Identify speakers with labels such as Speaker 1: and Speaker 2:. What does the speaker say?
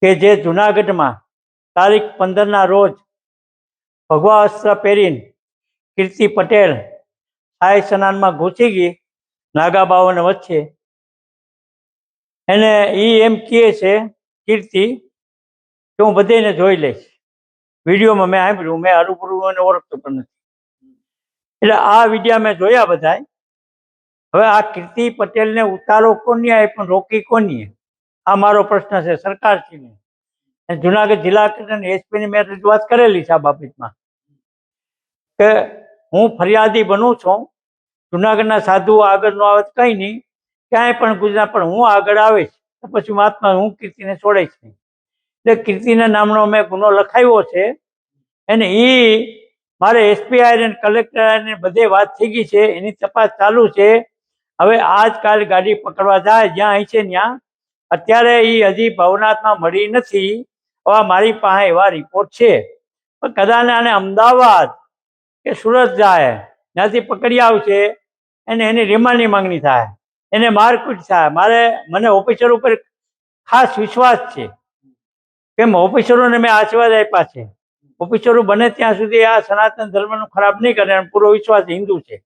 Speaker 1: કે જે જુનાગઢમાં તારીખ 15ના રોજ ભગવા અસ્ત્ર પહેરીને કીર્તિ પટેલ શાહી સ્નાનમાં ઘૂસી ગઈ નાગા બાવાને વચ્ચે. એને એમ કહે છે કીર્તિ કે હું બધાને જોઈ લઈશ. વિડીયોમાં મેં સાંભળ્યું, મેં હરૂભરૂ એને ઓળખતો પણ નથી. એટલે આ વિડીયા મેં જોયા બધા. હવે આ કીર્તિ પટેલને ઉતારો કોની પણ રોકી કોની? આ મારો પ્રશ્ન છે સરકારશ્રીને. જુનાગઢ જિલ્લા કલેક્ટર એસપીની મેં રજૂઆત કરેલી છે આ બાબતમાં કે હું ફરિયાદી બનું છું. જુનાગઢના સાધુ આગળ નો આવે કંઈ નહીં, ક્યાંય પણ ગુજરાત પણ હું આગળ આવીશ તો પછી મહાત્મા હું કીર્તિને છોડીશ નહીં. એટલે કીર્તિના નામનો મેં ગુનો લખાવ્યો છે. અને એ મારે એસપી આઈને કલેક્ટર આઈને બધે વાત થઈ ગઈ છે, એની તપાસ ચાલુ છે. હવે આજકાલ ગાડી પકડવા જાય જ્યાં અહીં છે ત્યાં. અત્યારે એ હજી ભવનાથમાં મળી નથી. હવે મારી પાસે એવા રિપોર્ટ છે, પણ કદાચ આને અમદાવાદ કે સુરત જાય, ત્યાંથી પકડી આવશે અને એની રિમાન્ડની માંગણી થાય, એને મારકૂટ થાય. મને ઓફિસર ઉપર ખાસ વિશ્વાસ છે, કેમ ઓફિસરોને મેં આશીર્વાદ આપ્યા છે. ઓફિસરો બને ત્યાં સુધી આ સનાતન ધર્મનું ખરાબ નહીં કરે, પૂરો વિશ્વાસ હિન્દુ છે.